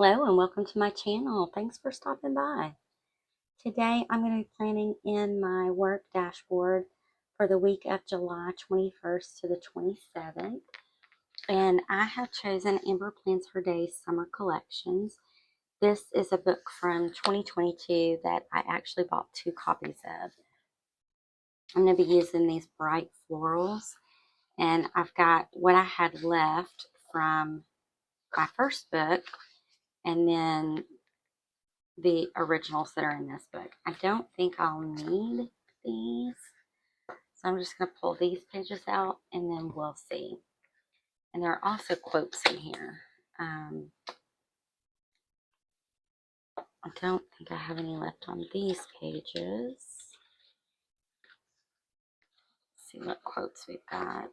Hello and welcome to my channel. Thanks for stopping by. Today I'm going to be planning in my work dashboard for the week of July 21st to the 27th. And I have chosen Amber Plans for Days Summer Collections. This is a book from 2022 that I actually bought 2 copies of. I'm going to be using these bright florals, and I've got what I had left from my first book and then the originals that are in this book. I don't think I'll need these, so I'm just going to pull these pages out and then we'll see. And there are also quotes in here. I don't think I have any left on these pages. Let's see what quotes we've got.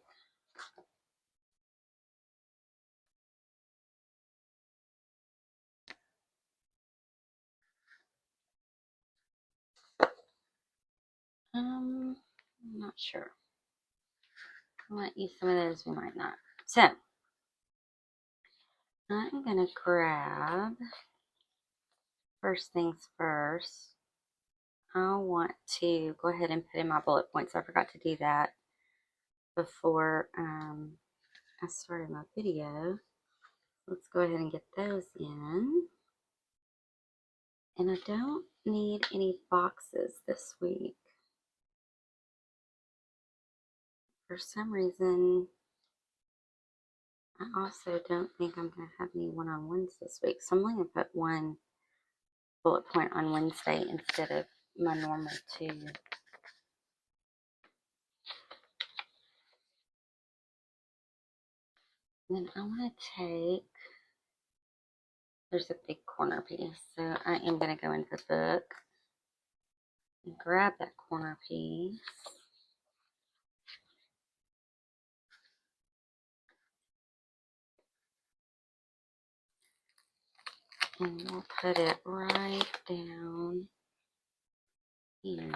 I'm not sure. I might use some of those, we might not. So, I'm going to grab, first things first, I want to go ahead and put in my bullet points. I forgot to do that before I started my video. Let's go ahead and get those in. And I don't need any boxes this week. For some reason, I also don't think I'm going to have any one-on-ones this week. So I'm only going to put one bullet point on Wednesday instead of my normal 2. Then I want to take, there's a big corner piece, so I am going to go into the book and grab that corner piece. And we'll put it right down here.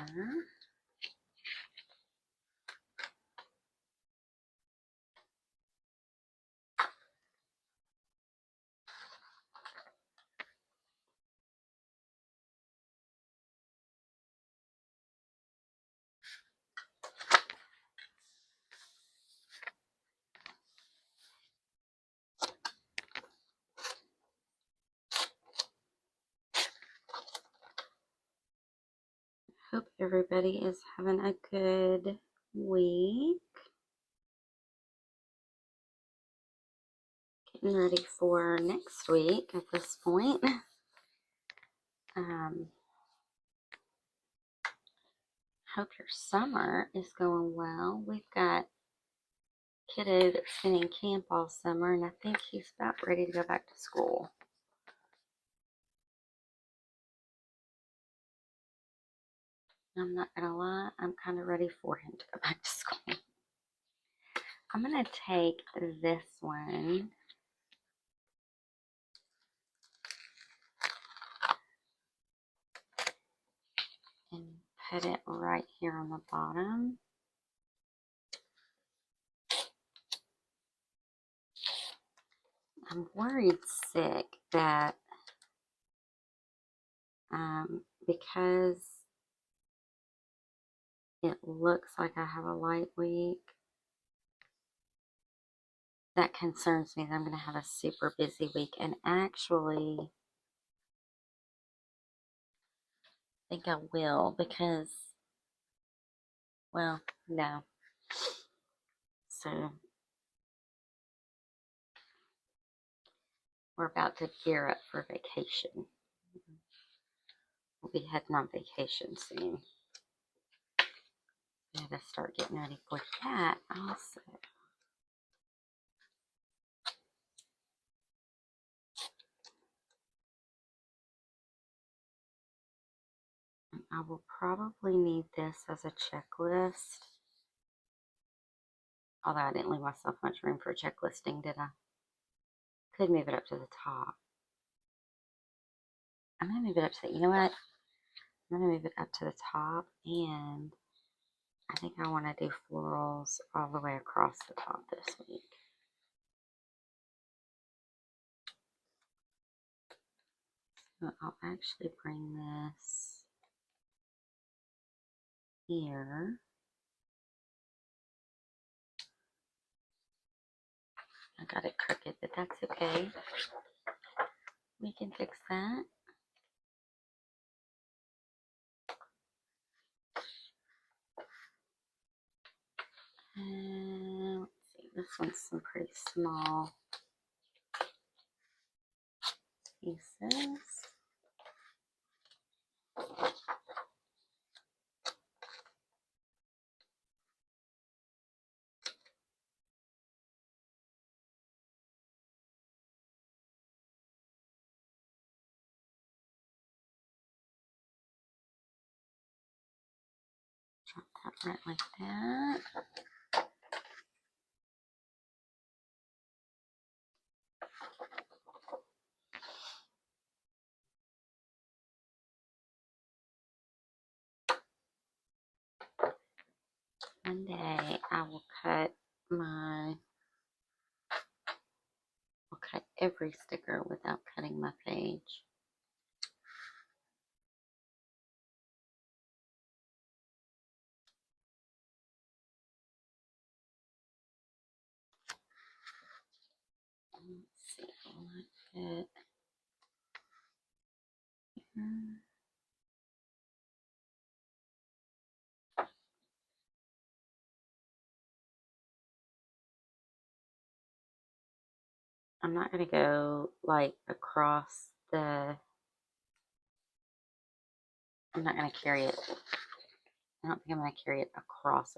Hope everybody is having a good week. Getting ready for next week at this point. Hope your summer is going well. We've got kiddo that's been in camp all summer, and I think he's about ready to go back to school. I'm not gonna lie, I'm kind of ready for him to go back to school. I'm gonna take this one and put it right here on the bottom. I'm worried sick that because it looks like I have a light week, that concerns me that I'm going to have a super busy week. And actually, I think I will because, well, no. So, we're about to gear up for vacation. We'll be heading on vacation soon. I gotta start getting ready for that also. I will probably need this as a checklist. Although I didn't leave myself much room for checklisting, did I? Could move it up to the top. I'm going to move it up to the, you know what? I'm going to move it up to the top, and I think I want to do florals all the way across the top this week. So I'll actually bring this here. I got it crooked, but that's okay. We can fix that. And let's see, this one's some pretty small pieces. Drop that right like that. One day I will cut every sticker without cutting my page. Let's see, will I fit here? I'm not going to go like across the, I'm not going to carry it. I don't think I'm going to carry it across.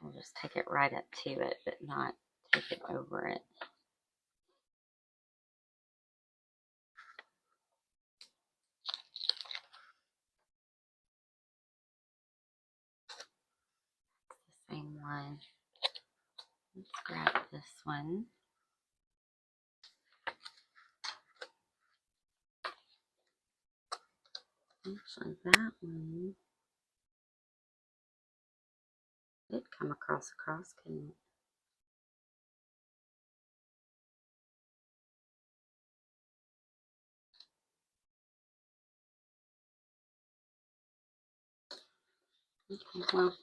I'll just take it right up to it, but not take it over it. It's the same one. Let's grab this one. Actually, that one did come across, couldn't it? Okay, well,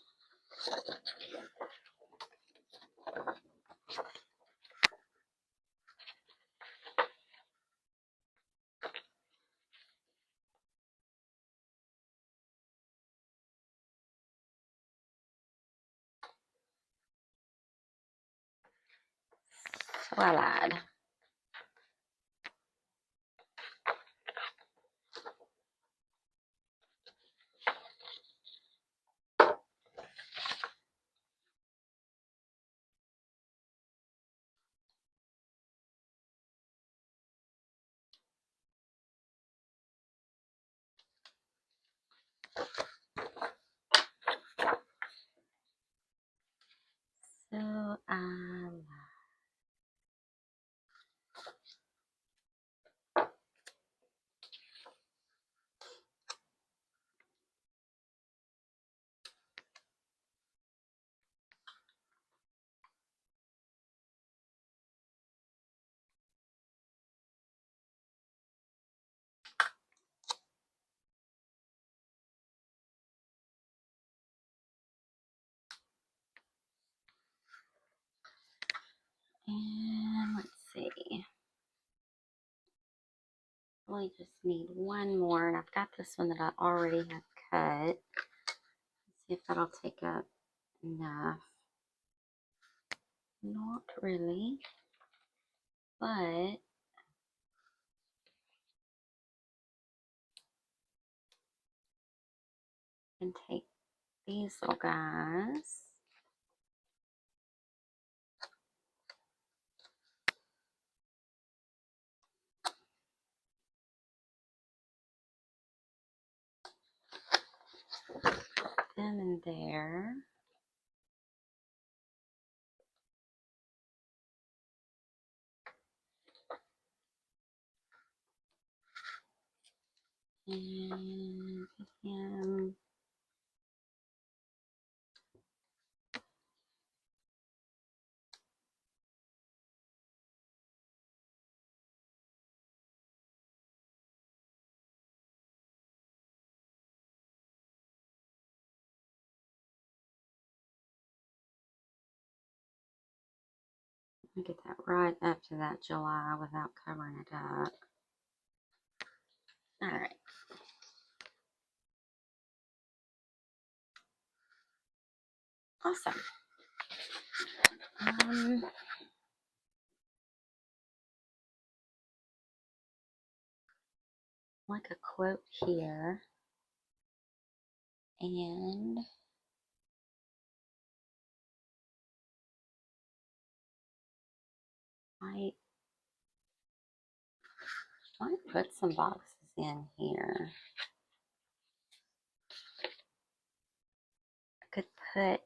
so I lied. So I lied. And let's see. We just need one more, and I've got this one that I already have cut. Let's see if that'll take up enough. Not really, but I can take these little guys. Put them in there. And put him Let me get that right up to that July without covering it up. All right. Awesome. Like a quote here, and I might put some boxes in here. I could put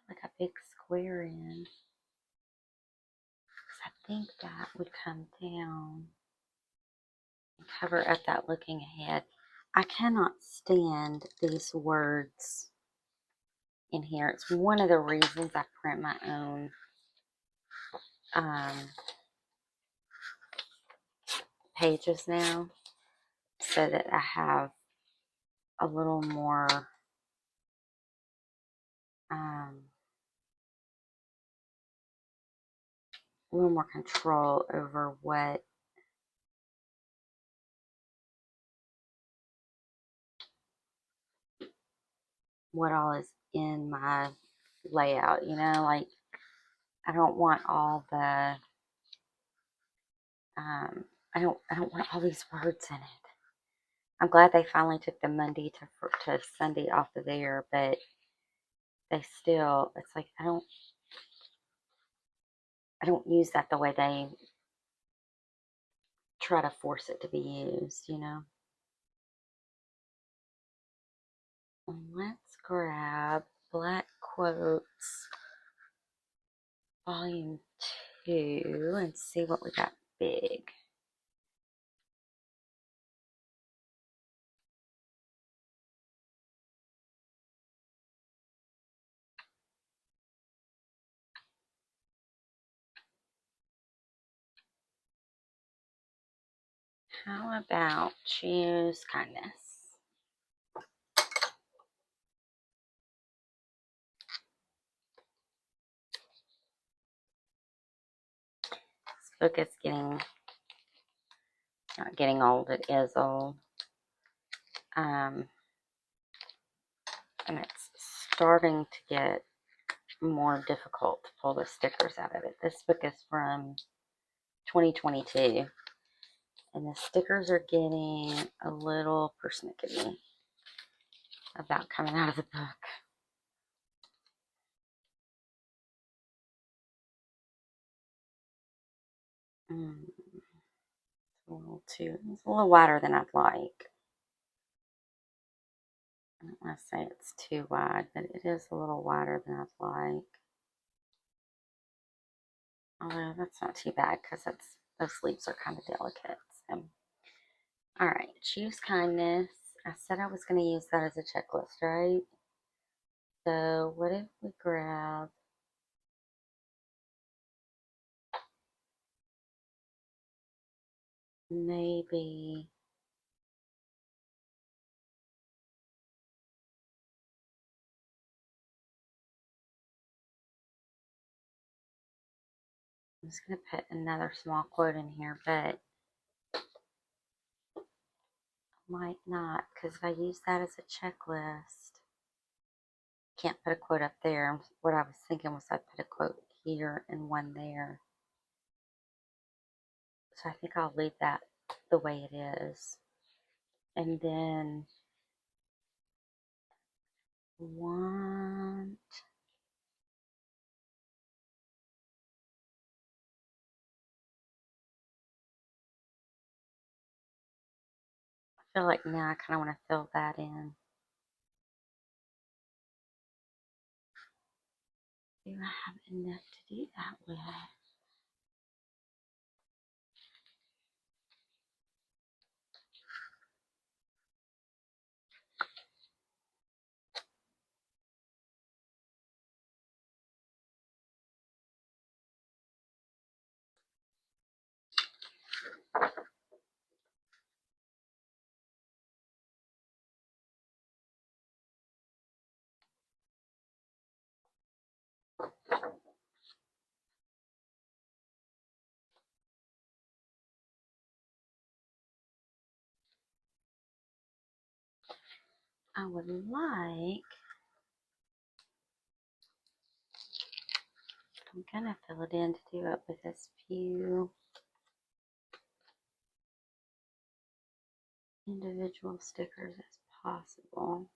like a big square in. I think that would come down and cover up that looking ahead. I cannot stand these words in here. It's one of the reasons I print my own pages now, so that I have a little more control over what all is in my layout, you know, like I don't want all the I don't want all these words in it. I'm glad they finally took the Monday to Sunday off of there, but they still, it's like I don't use that the way they try to force it to be used, you know. Let's grab Black Quotes Volume 2 and see what we got big. How about Choose Kindness? This book is not getting old, it is old. And it's starting to get more difficult to pull the stickers out of it. This book is from 2022, and the stickers are getting a little persnickety about coming out of the book. It's a little wider than I'd like. I don't want to say it's too wide, but it is a little wider than I'd like. Although that's not too bad because those leaves are kind of delicate. So, all right, Choose Kindness. I said I was going to use that as a checklist, right? So what if we grab maybe I'm just going to put another small quote in here, but might not, because if I use that as a checklist, can't put a quote up there. What I was thinking was I'd put a quote here and one there. So I think I'll leave that the way it is. And then want I feel like now I kind of want to fill that in. Do I have enough to do that with? I would like, I'm gonna fill it in to do it with as few individual stickers as possible.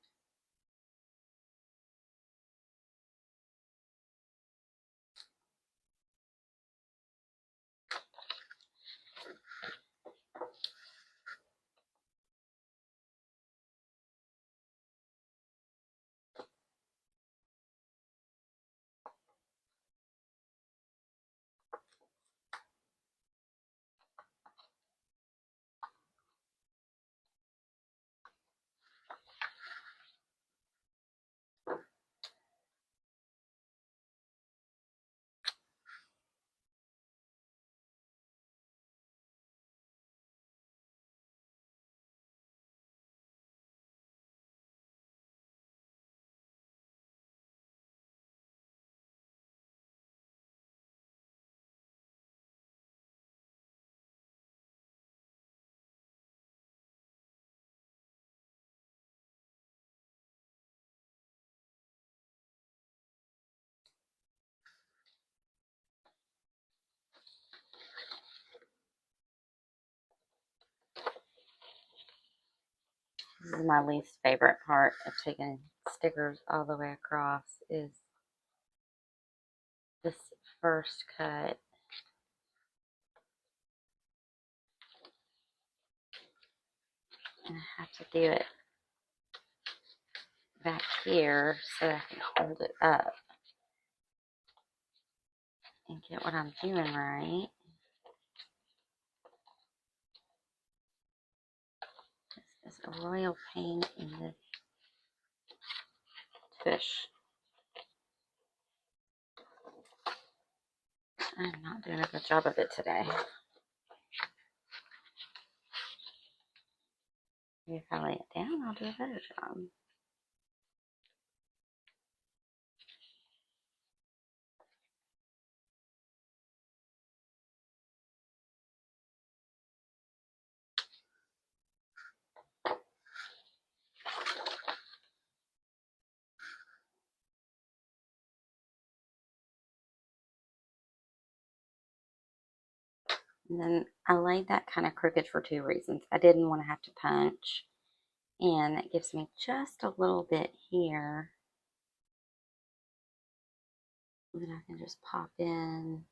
This is my least favorite part of taking stickers all the way across, is this first cut. And I have to do it back here so I can hold it up and get what I'm doing right. This is a royal pain in the fish. I'm not doing a good job of it today. Maybe if I lay it down, I'll do a better job. And then I laid that kind of crooked for two reasons. I didn't want to have to punch, and it gives me just a little bit here that I can just pop in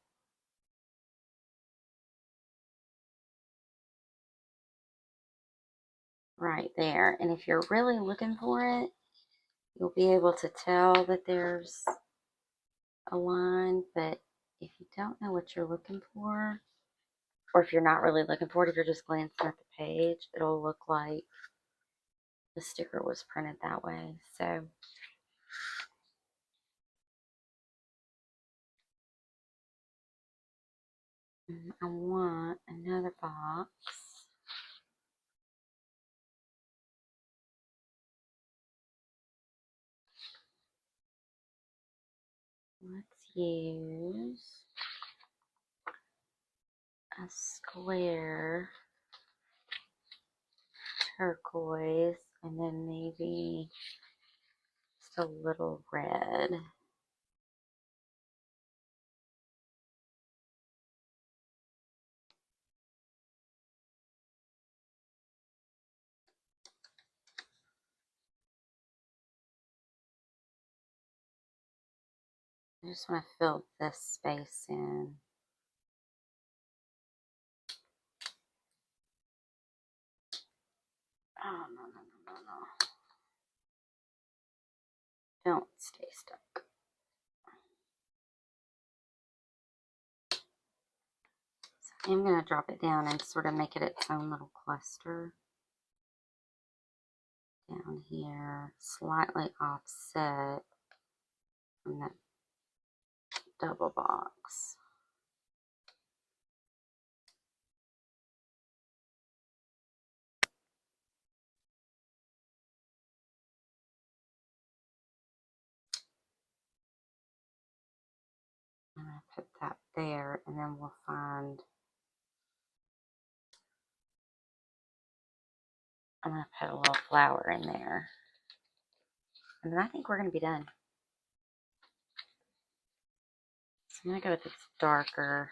right there. And if you're really looking for it, you'll be able to tell that there's a line. But if you don't know what you're looking for, or if you're not really looking for it, if you're just glancing at the page, it'll look like the sticker was printed that way. So I want another box. Let's use a square turquoise and then maybe just a little red. I just want to fill this space in. Oh, no, no, no, no, no. Don't stay stuck. So I'm going to drop it down and sort of make it its own little cluster. Down here, slightly offset from that double box. I'm going to put that there, and then we'll find, I'm going to put a little flower in there. And then I think we're going to be done. So I'm going to go with this darker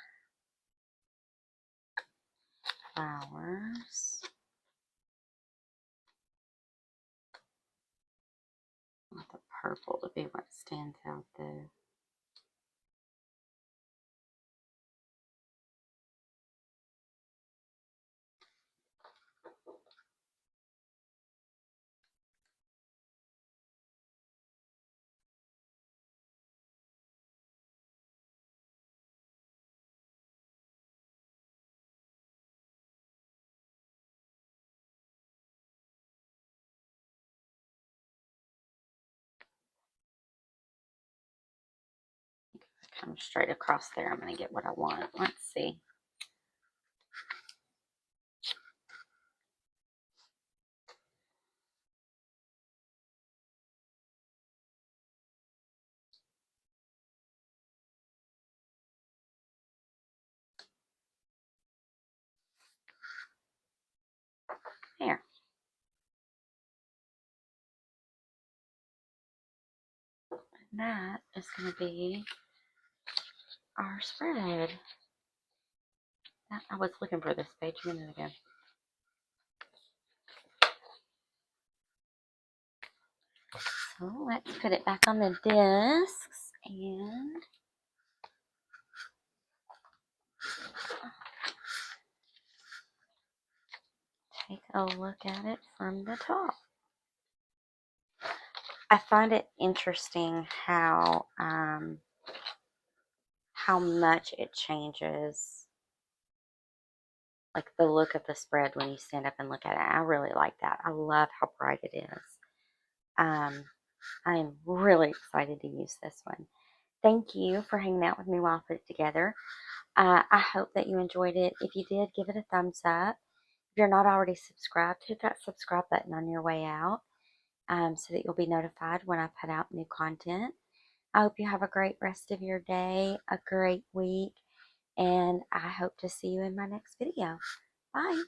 flowers. I want the purple to be what stands out though. Come straight across there. I'm going to get what I want. Let's see. There. And that is going to be our spread. I was looking for this page a minute ago. So let's put it back on the discs and take a look at it from the top. I find it interesting how much it changes, like the look of the spread when you stand up and look at it. I really like that. I love how bright it is. I am really excited to use this one. Thank you for hanging out with me while I put it together. I hope that you enjoyed it. If you did, give it a thumbs up. If you're not already subscribed, hit that subscribe button on your way out so that you'll be notified when I put out new content. I hope you have a great rest of your day, a great week, and I hope to see you in my next video. Bye.